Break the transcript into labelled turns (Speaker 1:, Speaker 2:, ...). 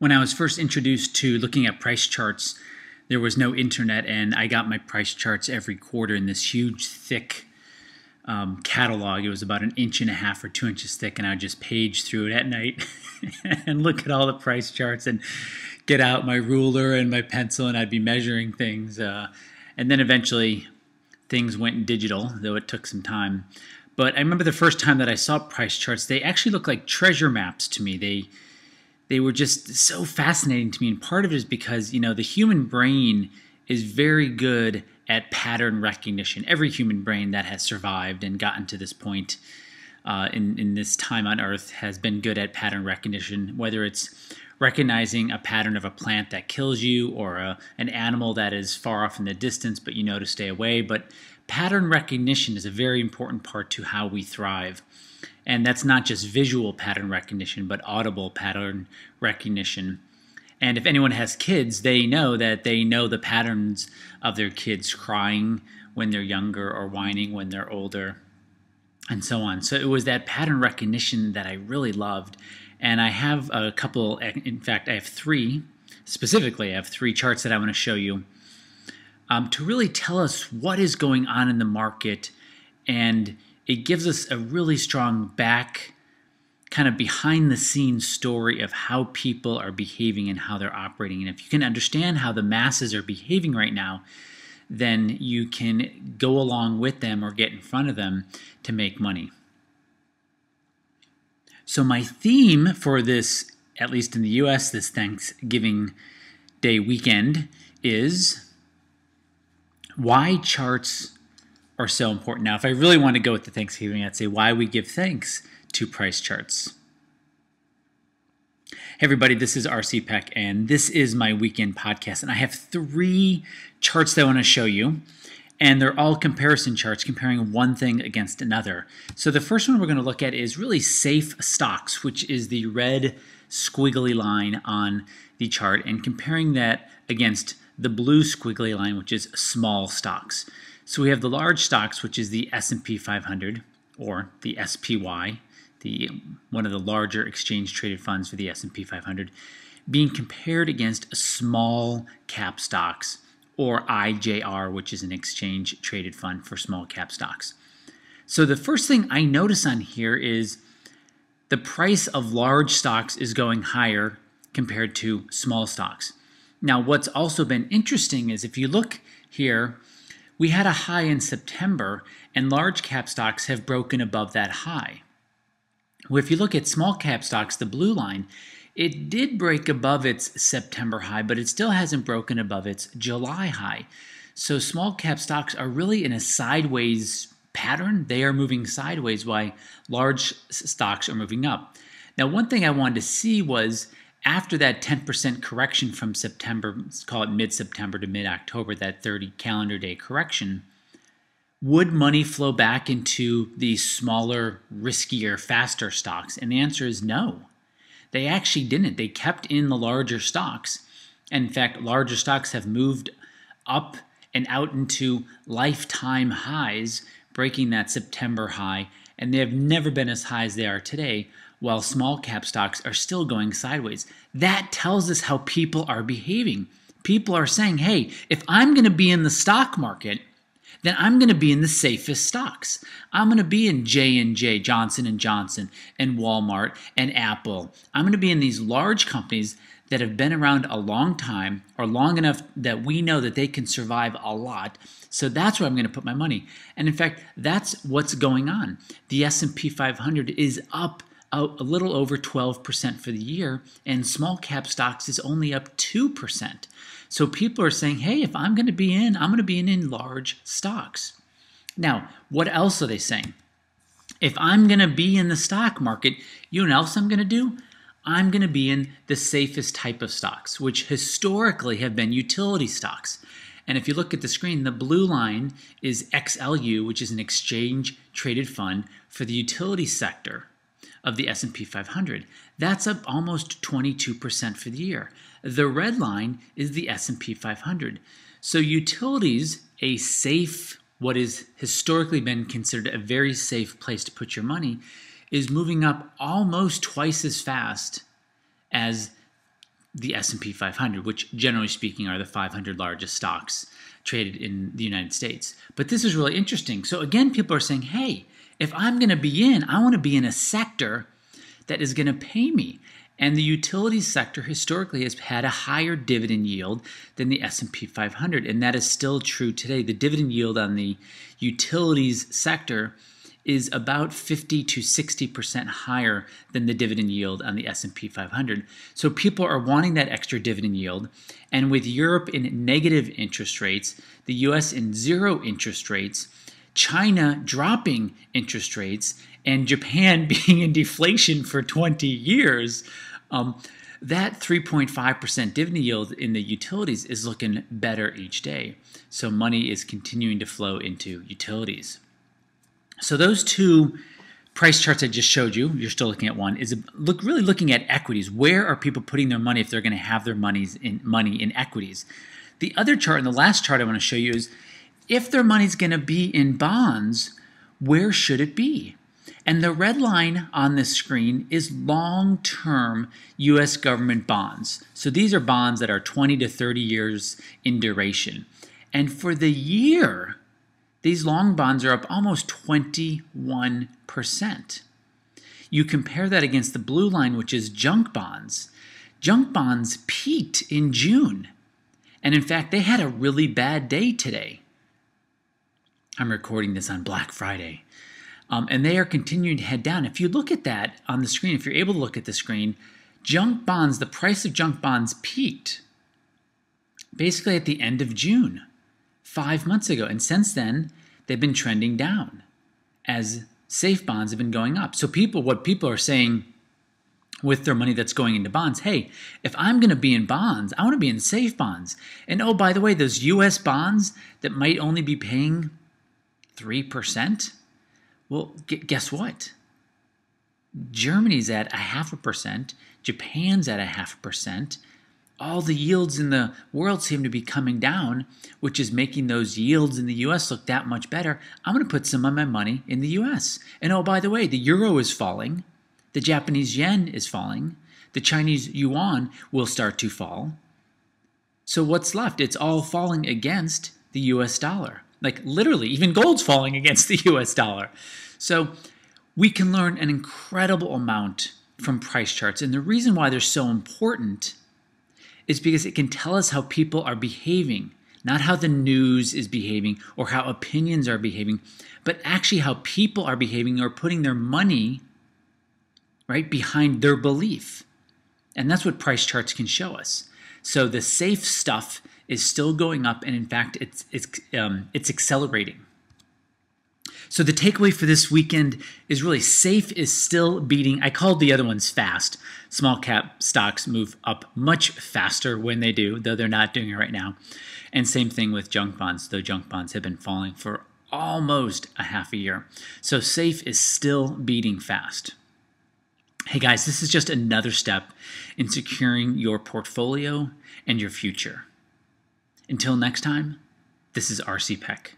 Speaker 1: When I was first introduced to looking at price charts, there was no internet, and I got my price charts every quarter in this huge, thick catalog. It was about 1.5 or 2 inches thick, and I would just page through it at night and look at all the price charts and get out my ruler and my pencil, and I'd be measuring things. And then eventually things went digital, though it took some time. But I remember the first time that I saw price charts, they actually looked like treasure maps to me. They were just so fascinating to me, and part of it is because, the human brain is very good at pattern recognition. Every human brain that has survived and gotten to this point in this time on Earth has been good at pattern recognition, whether it's recognizing a pattern of a plant that kills you or an animal that is far off in the distance but you know to stay away. But pattern recognition is a very important part to how we thrive. And that's not just visual pattern recognition, but audible pattern recognition. And if anyone has kids, they know that they know the patterns of their kids crying when they're younger or whining when they're older, and so on. So it was that pattern recognition that I really loved. And I have a couple, in fact, I have three, specifically, I have three charts that I want to show you to really tell us what is going on in the market, and it gives us a really strong kind of behind the scenes story of how people are behaving and how they're operating. And if you can understand how the masses are behaving right now, then you can go along with them or get in front of them to make money. So my theme for this, at least in the US, this Thanksgiving Day weekend, is why charts are so important. Now, if I really want to go with the Thanksgiving, I'd say why we give thanks to price charts. Hey everybody, this is RC Peck, and this is my weekend podcast, and I have three charts that I want to show you, and they're all comparison charts comparing one thing against another. So the first one we're going to look at is really safe stocks, which is the red squiggly line on the chart, and comparing that against the blue squiggly line, which is small stocks. So we have the large stocks, which is the S&P 500, or the SPY, one of the larger exchange-traded funds for the S&P 500, being compared against small cap stocks, or IJR, which is an exchange-traded fund for small cap stocks. So the first thing I notice on here is the price of large stocks is going higher compared to small stocks. Now, what's also been interesting is if you look here, we had a high in September, and large cap stocks have broken above that high. Well, if you look at small cap stocks, the blue line, it did break above its September high, but it still hasn't broken above its July high. So small cap stocks are really in a sideways pattern. They are moving sideways while large stocks are moving up. Now, one thing I wanted to see was after that 10% correction from September, let's call it mid-September to mid-October, that 30 calendar day correction, would money flow back into these smaller, riskier, faster stocks? And the answer is no. They actually didn't. They kept in the larger stocks. And in fact, larger stocks have moved up and out into lifetime highs, breaking that September high, and they have never been as high as they are today, while small cap stocks are still going sideways. That tells us how people are behaving. People are saying, hey, if I'm going to be in the stock market, then I'm going to be in the safest stocks. I'm going to be in J&J, Johnson & Johnson, and Walmart, and Apple. I'm going to be in these large companies that have been around a long time, or long enough that we know that they can survive a lot. So that's where I'm going to put my money. And in fact, that's what's going on. The S&P 500 is up a little over 12% for the year, and small cap stocks is only up 2%. So people are saying, hey, if I'm going to be in, I'm going to be in large stocks. Now, what else are they saying? If I'm going to be in the stock market, you know what else I'm going to do? I'm going to be in the safest type of stocks, which historically have been utility stocks. And if you look at the screen, the blue line is XLU, which is an exchange-traded fund for the utility sector of the S&P 500. That's up almost 22% for the year. The red line is the S&P 500. So utilities, a safe, what has historically been considered a very safe place to put your money, is moving up almost twice as fast as the S&P 500, which generally speaking are the 500 largest stocks traded in the United States. But this is really interesting. So again, people are saying, hey, if I'm going to be in, I want to be in a sector that is going to pay me. And the utilities sector historically has had a higher dividend yield than the S&P 500, and that is still true today. The dividend yield on the utilities sector is about 50 to 60% higher than the dividend yield on the S&P 500. So people are wanting that extra dividend yield. And with Europe in negative interest rates, the US in zero interest rates, China dropping interest rates, and Japan being in deflation for 20 years, that 3.5% dividend yield in the utilities is looking better each day. So money is continuing to flow into utilities. So those two price charts I just showed you, you're still looking at one, is really looking at equities. Where are people putting their money if they're going to have their money in equities? The other chart, and the last chart I want to show you, is if their money's going to be in bonds, where should it be? And the red line on this screen is long-term U.S. government bonds. So these are bonds that are 20 to 30 years in duration. And for the year, these long bonds are up almost 21%. You compare that against the blue line, which is junk bonds. Junk bonds peaked in June. And in fact, they had a really bad day today. I'm recording this on Black Friday. And they are continuing to head down. If you look at that on the screen, if you're able to look at the screen, junk bonds, the price of junk bonds peaked basically at the end of June, 5 months ago. And since then, they've been trending down as safe bonds have been going up. So what people are saying with their money that's going into bonds, hey, if I'm going to be in bonds, I want to be in safe bonds. And oh, by the way, those U.S. bonds that might only be paying 3%, well, guess what? Germany's at 0.5%. Japan's at 0.5%. All the yields in the world seem to be coming down, which is making those yields in the U.S. look that much better. I'm going to put some of my money in the U.S. And oh, by the way, the euro is falling. The Japanese yen is falling. The Chinese yuan will start to fall. So what's left? It's all falling against the U.S. dollar. Like literally, even gold's falling against the U.S. dollar. So we can learn an incredible amount from price charts. And the reason why they're so important is because it can tell us how people are behaving, not how the news is behaving or how opinions are behaving, but actually how people are behaving or putting their money right behind their belief. And that's what price charts can show us. So the safe stuff is still going up, and in fact, it's accelerating. So the takeaway for this weekend is really safe is still beating. I called the other ones fast. Small cap stocks move up much faster when they do, though they're not doing it right now. And same thing with junk bonds, though junk bonds have been falling for almost a half a year. So safe is still beating fast. Hey guys, this is just another step in securing your portfolio and your future. Until next time, this is RC Peck.